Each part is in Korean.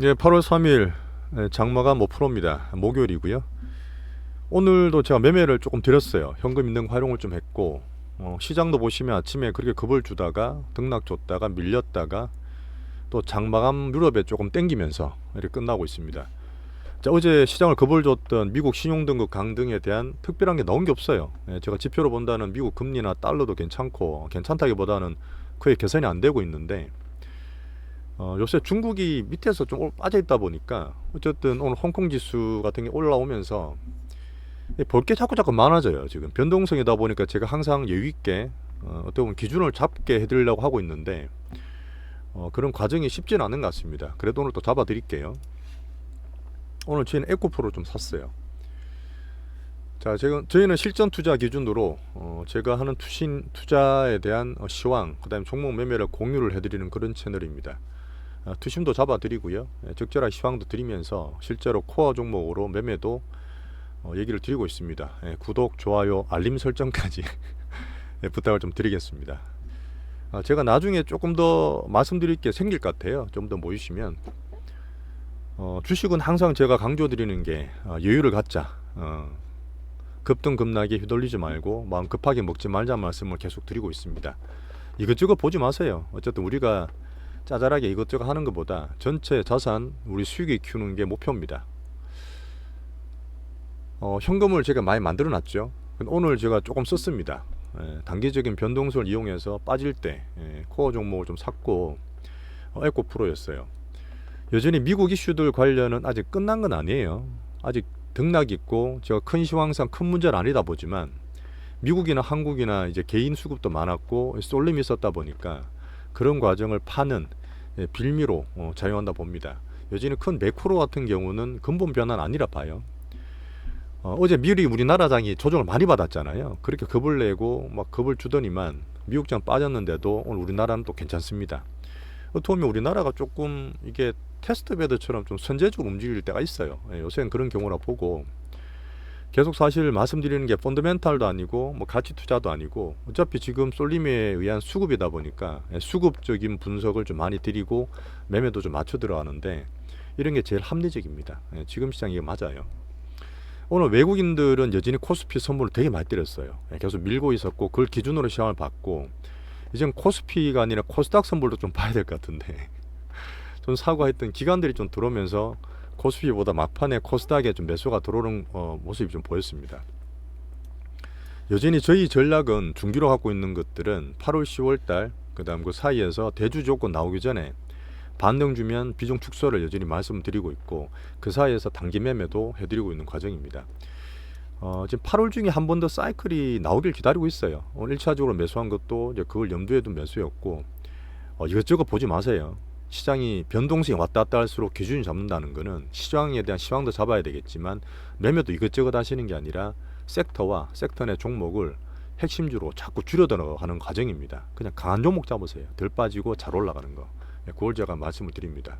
예, 8월 3일 장마감 5%입니다. 목요일이고요. 오늘도 제가 매매를 조금 드렸어요. 현금 있는 거 활용을 좀 했고, 시장도 보시면 아침에 그렇게 급을 주다가 등락 줬다가 밀렸다가 또 장마감 유럽에 조금 땡기면서 이렇게 끝나고 있습니다. 자, 어제 시장을 급을 줬던 미국 신용등급 강등에 대한 특별한 게 나온 게 없어요. 예, 제가 지표로 본다는 미국 금리나 달러도 괜찮고, 괜찮다기보다는 거의 개선이 안 되고 있는데, 요새 중국이 밑에서 좀 빠져 있다 보니까 어쨌든 오늘 홍콩 지수 같은 게 올라오면서 볼 게 자꾸 많아져요. 지금 변동성이다 보니까 제가 항상 여유 있게 어떻게 보면 기준을 잡게 해드리려고 하고 있는데 그런 과정이 쉽지는 않은 것 같습니다. 그래도 오늘 또 잡아 드릴게요. 오늘 저희는 에코프로 좀 샀어요. 자, 저희는 실전 투자 기준으로 제가 하는 투자에 대한 시황, 그다음에 종목 매매를 공유를 해드리는 그런 채널입니다. 투심도 잡아드리고요. 적절한 시황도 드리면서 실제로 코어 종목으로 매매도 얘기를 드리고 있습니다. 구독, 좋아요, 알림 설정까지 부탁을 좀 드리겠습니다. 제가 나중에 조금 더 말씀드릴 게 생길 것 같아요. 좀 더 모이시면. 주식은 항상 제가 강조드리는 게 여유를 갖자. 급등급락에 휘둘리지 말고 마음 급하게 먹지 말자는 말씀을 계속 드리고 있습니다. 이것저것 보지 마세요. 어쨌든 우리가 짜잘하게 이것저것 하는 것보다 전체 자산 우리 수익이 키우는 게 목표입니다. 현금을 제가 많이 만들어 놨죠. 오늘 제가 조금 썼습니다. 단기적인 변동성을 이용해서 빠질 때 코어 종목을 좀 샀고 에코프로였어요. 여전히 미국 이슈들 관련은 아직 끝난 건 아니에요. 아직 등락이 있고 제가 큰 시황상 큰 문제는 아니다 보지만 미국이나 한국이나 이제 개인 수급도 많았고 쏠림이 있었다 보니까 그런 과정을 파는 빌미로 작용한다 봅니다. 여전히 큰 매크로 같은 경우는 근본 변화는 아니라 봐요. 어제 미리 우리나라장이 조정을 많이 받았잖아요. 그렇게 겁을 내고 막 겁을 주더니만 미국장 빠졌는데도 오늘 우리나라는 또 괜찮습니다. 어떻게 보면 우리나라가 조금 이게 테스트 베드처럼 좀 선제적으로 움직일 때가 있어요. 요새는 그런 경우라 보고 계속 사실 말씀드리는 게 펀더멘탈도 아니고 뭐 가치 투자도 아니고 어차피 지금 쏠림에 의한 수급이다 보니까 수급적인 분석을 좀 많이 드리고 매매도 좀 맞춰 들어가는데 이런 게 제일 합리적입니다. 지금 시장 이게 맞아요. 오늘 외국인들은 여전히 코스피 선물을 되게 많이 때렸어요. 계속 밀고 있었고 그걸 기준으로 시황을 봤고 이젠 코스피가 아니라 코스닥 선물도 좀 봐야 될 것 같은데 좀 사고했던 기관들이 좀 들어오면서 코스피보다 막판에 코스닥에 좀 매수가 들어오는 모습이 좀 보였습니다. 여전히 저희 전략은 중기로 갖고 있는 것들은 8월 10월달 그 다음 그 사이에서 대주 조건 나오기 전에 반등 주면 비중 축소를 여전히 말씀드리고 있고 그 사이에서 단기 매매도 해드리고 있는 과정입니다. 지금 8월 중에 한 번 더 사이클이 나오길 기다리고 있어요. 오늘 1차적으로 매수한 것도 이제 그걸 염두에 둔 매수였고 이것저것 보지 마세요. 시장이 변동성이 왔다 갔다 할수록 기준을 잡는다는 것은 시장에 대한 시황도 잡아야 되겠지만 매매도 이것저것 하시는 게 아니라 섹터와 섹터 내 종목을 핵심주로 자꾸 줄여 들어가는 과정입니다. 그냥 강한 종목 잡으세요. 덜 빠지고 잘 올라가는 거. 그걸 제가 말씀을 드립니다.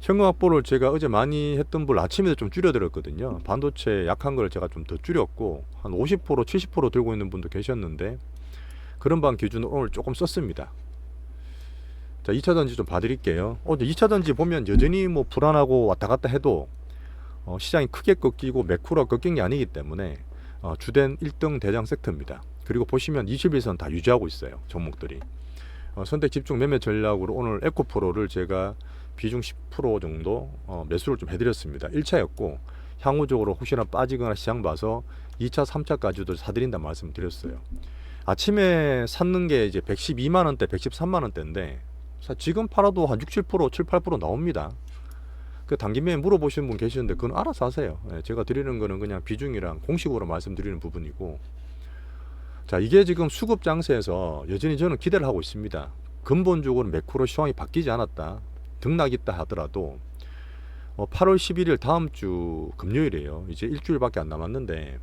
현금 확보를 제가 어제 많이 했던 분 아침에 좀 줄여드렸거든요. 반도체 약한 걸 제가 좀 더 줄였고 한 50% 70% 들고 있는 분도 계셨는데 그런 방 기준으로 오늘 조금 썼습니다. 자, 2차전지 좀 봐드릴게요. 어제 2차전지 보면 여전히 뭐 불안하고 왔다 갔다 해도 시장이 크게 꺾이고 매크로가 꺾인 게 아니기 때문에 주된 1등 대장 섹터입니다. 그리고 보시면 21선 다 유지하고 있어요. 종목들이. 선택 집중 매매 전략으로 오늘 에코프로를 제가 비중 10% 정도 매수를 좀 해드렸습니다. 1차였고 향후적으로 혹시나 빠지거나 시장 봐서 2차, 3차까지도 사드린다 말씀드렸어요. 아침에 샀는 게 이제 112만원대, 113만원대인데 지금 팔아도 한 6, 7%, 7, 8% 나옵니다. 그 단기 매매 물어보시는 분 계시는데 그건 알아서 하세요. 제가 드리는 거는 그냥 비중이랑 공식으로 말씀드리는 부분이고 자, 이게 지금 수급 장세에서 여전히 저는 기대를 하고 있습니다. 근본적으로 매크로 시황이 바뀌지 않았다. 등락이 있다 하더라도 8월 11일 다음 주 금요일이에요. 이제 일주일밖에 안 남았는데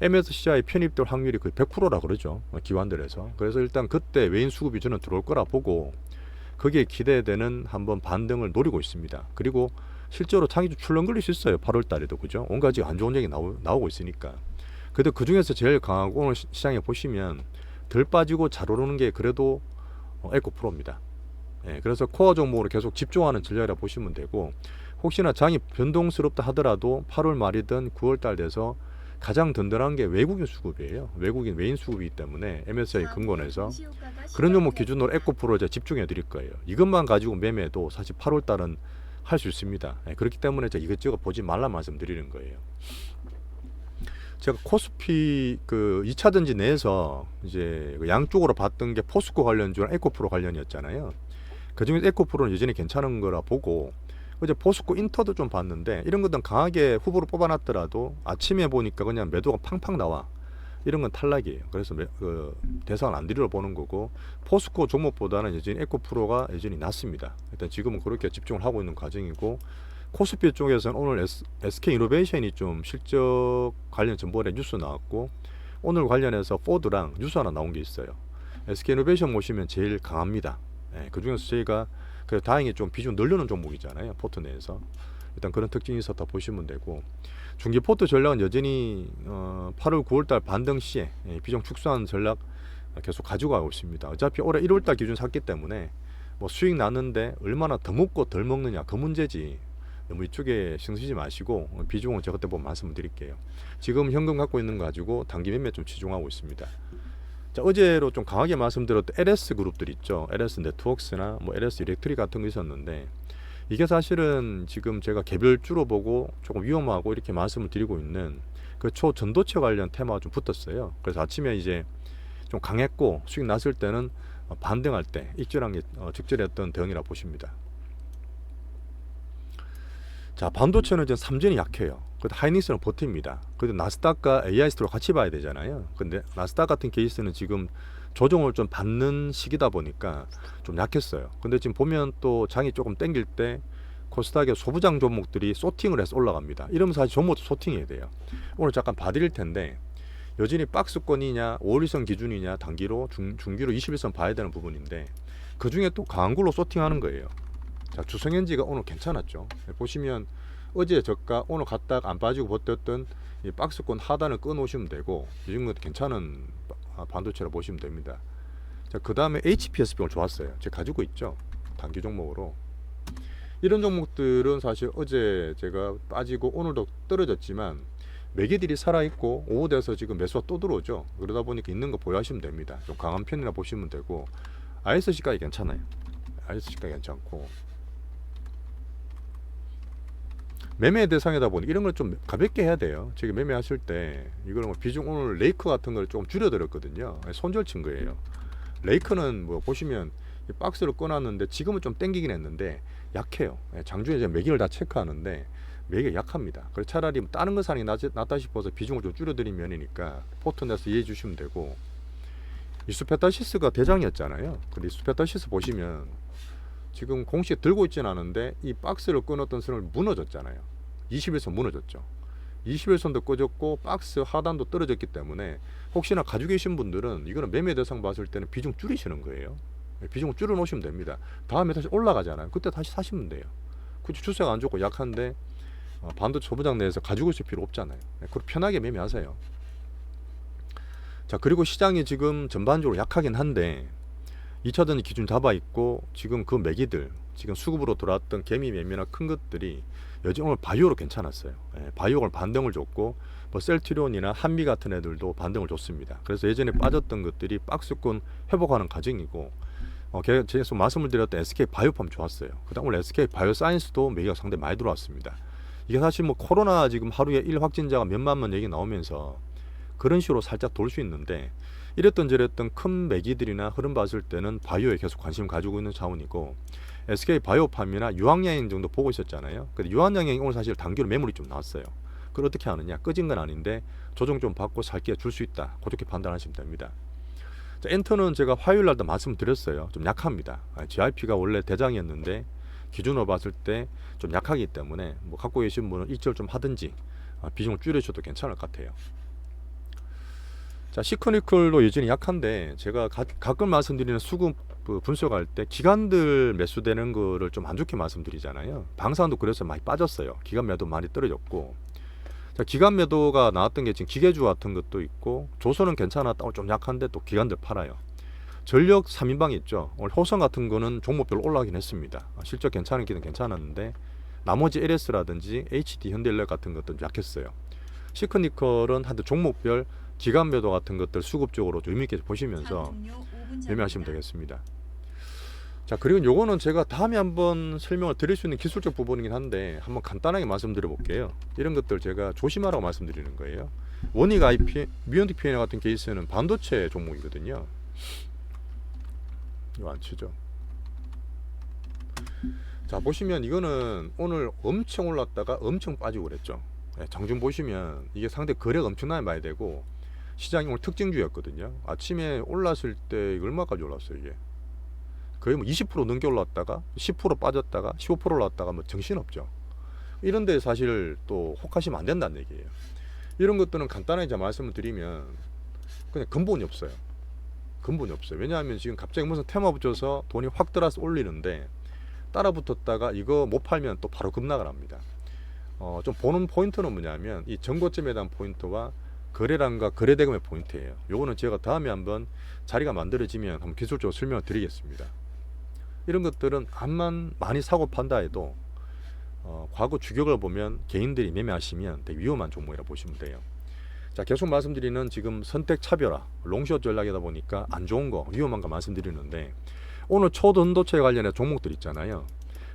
MSCI 편입될 확률이 거의 100%라 그러죠. 기관들에서. 그래서 일단 그때 외인 수급이 저는 들어올 거라 보고 거기에 기대되는 한번 반등을 노리고 있습니다. 그리고 실제로 장기주 출렁 걸릴 수 있어요. 8월 달에도. 그죠? 온가지 안 좋은 얘기 나오고 있으니까. 그래도 그 중에서 제일 강하고 오늘 시장에 보시면 덜 빠지고 잘 오르는 게 그래도 에코프로입니다. 그래서 코어 종목으로 계속 집중하는 전략이라 보시면 되고, 혹시나 장이 변동스럽다 하더라도 8월 말이든 9월 달 돼서 가장 든든한 게 외국인 수급이에요. 외국인 외인 수급이기 때문에 MSCI 금권에서 그런 종목 기준으로 에코프로 이제 집중해 드릴 거예요. 이것만 가지고 매매도 사실 8월 달은 할 수 있습니다. 그렇기 때문에 제가 이것저것 보지 말라 말씀드리는 거예요. 제가 코스피 그 2차 전지 내에서 이제 양쪽으로 봤던 게 포스코 관련주랑 에코프로 관련이었잖아요. 그중에 에코프로는 여전히 괜찮은 거라 보고, 어제 포스코 인터도 좀 봤는데 이런 것들은 강하게 후보로 뽑아놨더라도 아침에 보니까 그냥 매도가 팡팡 나와. 이런 건 탈락이에요. 그래서 대상을 안 들여 보는 거고, 포스코 종목보다는 여전히 에코프로가 여전히 낫습니다. 일단 지금은 그렇게 집중을 하고 있는 과정이고, 코스피 쪽에서는 오늘 SK이노베이션이 좀 실적 관련 정보에 뉴스 나왔고, 오늘 관련해서 포드랑 뉴스 하나 나온 게 있어요. SK이노베이션 보시면 제일 강합니다. 그 중에서 저희가 다행히 좀 비중 늘려놓은 종목이잖아요, 포트 내에서. 일단 그런 특징이 있었다 보시면 되고, 중기 포트 전략은 여전히 8월 9월달 반등 시에 비중 축소하는 전략 계속 가지고 가고 있습니다. 어차피 올해 1월달 기준 샀기 때문에 뭐 수익 나는데 얼마나 더 먹고 덜 먹느냐, 그 문제지 너무 이쪽에 신경 쓰지 마시고 비중은 제가 그때 보면 말씀을 드릴게요. 지금 현금 갖고 있는 거 가지고 단기 매매 좀 치중하고 있습니다. 자, 어제로 좀 강하게 말씀드렸던 LS 그룹들 있죠. LS 네트워크스나 뭐 LS 일렉트릭 같은 거 있었는데, 이게 사실은 지금 제가 개별주로 보고 조금 위험하고 이렇게 말씀을 드리고 있는 그 초전도체 관련 테마가 좀 붙었어요. 그래서 아침에 이제 좀 강했고 수익 났을 때는 반등할 때 익절한 게 적절했던 대응이라 보십니다. 자, 반도체는 지금 삼전이 약해요. 그래도 하이닉스는 버팁니다. 그래도 나스닥과 AI스토로 같이 봐야 되잖아요. 근데 나스닥 같은 케이스는 지금 조정을 좀 받는 시기다 보니까 좀 약했어요. 근데 지금 보면 또 장이 조금 땡길 때 코스닥의 소부장 종목들이 소팅을 해서 올라갑니다. 이러면 사실 종목도 소팅해야 돼요. 오늘 잠깐 봐드릴 텐데, 여전히 박스권이냐 5일선 기준이냐 단기로 중기로 21선 봐야 되는 부분인데, 그 중에 또 강한 걸로 소팅하는 거예요. 자, 주성현지가 오늘 괜찮았죠. 보시면 어제 저가 오늘 갔다가 안 빠지고 버텼던 이 박스권 하단을 끊어오시면 되고, 이 정도 괜찮은 반도체라 보시면 됩니다. 자, 그 다음에 HPS병 좋았어요. 제가 가지고 있죠, 단기 종목으로. 이런 종목들은 사실 어제 제가 빠지고 오늘도 떨어졌지만 매개들이 살아있고 오후 돼서 지금 매수가 또 들어오죠. 그러다 보니까 있는 거 보유하시면 됩니다. 좀 강한 편이라 보시면 되고, ISC까지 괜찮아요. ISC까지 괜찮고, 매매 대상이다 보니 이런 걸 좀 가볍게 해야 돼요. 지금 매매하실 때 이거는 뭐 비중, 오늘 레이크 같은 걸 조금 줄여드렸거든요. 손절친 거예요. 레이크는 뭐 보시면 이 박스를 꺼놨는데 지금은 좀 땡기긴 했는데 약해요. 장중에 제가 매기를 다 체크하는데 매기가 약합니다. 그래서 차라리 다른 거 사는 게 낫다 싶어서 비중을 좀 줄여드린 면이니까 포트 내서 이해해 주시면 되고, 이수페타시스가 대장이었잖아요. 근데 이수페타시스 보시면 지금 공식 들고 있지는 않은데 이 박스를 끊었던 선을 무너졌잖아요. 21선 무너졌죠. 21선도 꺼졌고 박스 하단도 떨어졌기 때문에 혹시나 가지고 계신 분들은 이거는 매매 대상 봤을 때는 비중 줄이시는 거예요. 비중을 줄여 놓으시면 됩니다. 다음에 다시 올라가잖아요. 그때 다시 사시면 돼요. 그치, 추세가 안 좋고 약한데 반도체 소부장 내에서 가지고 있을 필요 없잖아요. 그걸 편하게 매매하세요. 자, 그리고 시장이 지금 전반적으로 약하긴 한데 2차 전지 기준 잡아 있고, 지금 그 매기들 지금 수급으로 들어왔던 개미 매매나 큰 것들이 여전히 오늘 바이오로 괜찮았어요. 바이오가 반등을 줬고, 뭐 셀트리온이나 한미 같은 애들도 반등을 줬습니다. 그래서 예전에 빠졌던 것들이 박스권 회복하는 과정이고, 계속 말씀을 드렸던 SK 바이오팜 좋았어요. 그다음 오늘 SK 바이오사이언스도 매기가 상당히 많이 들어왔습니다. 이게 사실 뭐 코로나 지금 하루에 1 확진자가 몇만 명 얘기 나오면서 그런 식으로 살짝 돌 수 있는데, 이랬던 저랬던 큰 매기들이나 흐름 봤을 때는 바이오에 계속 관심 가지고 있는 차원이고, SK 바이오팜이나 유황양행 정도 보고 있었잖아요. 근데 유황양행이 오늘 사실 단기로 매물이 좀 나왔어요. 그걸 어떻게 하느냐, 꺼진 건 아닌데 조정 좀 받고 살게 줄 수 있다, 그렇게 판단하시면 됩니다. 자, 엔터는 제가 화요일 날도 말씀드렸어요. 좀 약합니다. GIP가 원래 대장이었는데 기준으로 봤을 때 좀 약하기 때문에 뭐 갖고 계신 분은 일절 좀 하든지 비중을 줄여줘도 괜찮을 것 같아요. 자, 시크니컬도 여전히 약한데 제가 가끔 말씀드리는 수급 분석할 때 기관들 매수되는 거를 좀 안 좋게 말씀드리잖아요. 방산도 그래서 많이 빠졌어요. 기관 매도 많이 떨어졌고, 자, 기관 매도가 나왔던 게 지금 기계주 같은 것도 있고, 조선은 괜찮았다고 좀 약한데 또 기관들 팔아요. 전력 3인방이 있죠. 오늘 효성 같은 거는 종목별로 올라가긴 했습니다. 실적 괜찮은 기는 괜찮았는데 나머지 LS라든지 HD 현대인력 같은 것들은 약했어요. 시크니컬은 하여튼 종목별 기간 매도 같은 것들 수급적으로 재미있게 보시면서 매매하시면 되겠습니다. 자, 그리고 요거는 제가 다음에 한번 설명을 드릴 수 있는 기술적 부분이긴 한데 한번 간단하게 말씀드려 볼게요. 이런 것들 제가 조심하라고 말씀드리는 거예요. 원익 IP, 뮤언틱 P&L 같은 케이스는 반도체 종목이거든요. 이거 안 치죠. 자, 보시면 이거는 오늘 엄청 올랐다가 엄청 빠지고 그랬죠. 네, 장중 보시면 이게 상대 거래가 엄청나게 많이 되고 시장이 오늘 특징주였거든요. 아침에 올랐을 때 얼마까지 올랐어요 이게? 거의 뭐 20% 넘게 올랐다가 10% 빠졌다가 15% 올랐다가 뭐 정신없죠. 이런데 사실 또 혹하시면 안 된다는 얘기예요. 이런 것들은 간단하게 제가 말씀을 드리면 그냥 근본이 없어요. 근본이 없어요. 왜냐하면 지금 갑자기 무슨 테마 붙여서 돈이 확 들어서 올리는데 따라 붙었다가 이거 못 팔면 또 바로 급락을 합니다. 좀 보는 포인트는 뭐냐면 이 전고점에 대한 포인트와 거래량과 거래대금의 포인트예요. 요거는 제가 다음에 한번 자리가 만들어지면 한번 기술적으로 설명을 드리겠습니다. 이런 것들은 암만 많이 사고 판다 해도 과거 주격을 보면 개인들이 매매하시면 되게 위험한 종목이라고 보시면 돼요. 자, 계속 말씀드리는 지금 선택 차별화, 롱숏 전략이다 보니까 안 좋은 거, 위험한 거 말씀드리는데 오늘 초전도체 관련해 종목들 있잖아요.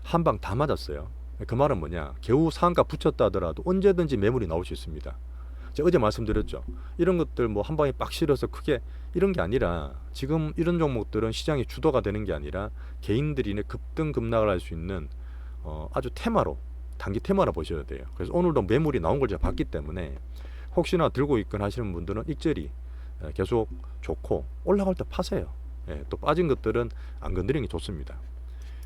한 방 다 맞았어요. 그 말은 뭐냐? 겨우 상한가 붙였다 하더라도 언제든지 매물이 나올 수 있습니다. 제가 어제 말씀드렸죠. 이런 것들 뭐 한 방에 빡 실어서 크게 이런 게 아니라 지금 이런 종목들은 시장이 주도가 되는 게 아니라 개인들이 급등 급락을 할 수 있는 아주 테마로 단기 테마로 보셔야 돼요. 그래서 오늘도 매물이 나온 걸 제가 봤기 때문에 혹시나 들고 있건 하시는 분들은 익절이 계속 좋고 올라갈 때 파세요. 예, 또 빠진 것들은 안 건드리는 게 좋습니다.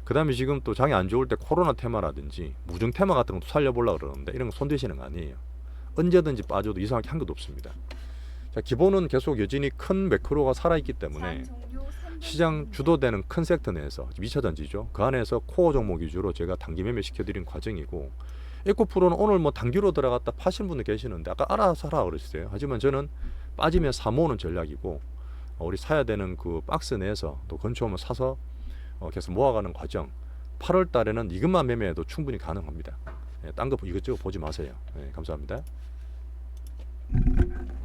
그 다음에 지금 또 장이 안 좋을 때 코로나 테마라든지 무증 테마 같은 것도 살려보려고 그러는데 이런 거 손대시는 거 아니에요. 언제든지 빠져도 이상하게 한 것도 없습니다. 자, 기본은 계속 여전히 큰 매크로가 살아있기 때문에 시장 주도되는 큰 섹터 내에서 2차전지죠. 그 안에서 코어 종목 위주로 제가 단기 매매 시켜드린 과정이고 에코프로는 오늘 뭐 단기로 들어갔다 파신 분들 계시는데 아까 알아서 하라 그러셨어요. 하지만 저는 빠지면 사모으는 전략이고 우리 사야 되는 그 박스 내에서 또 근처오면 사서 계속 모아가는 과정 8월 달에는 이것만 매매해도 충분히 가능합니다. 딴 거 이것저것 보지 마세요. 감사합니다.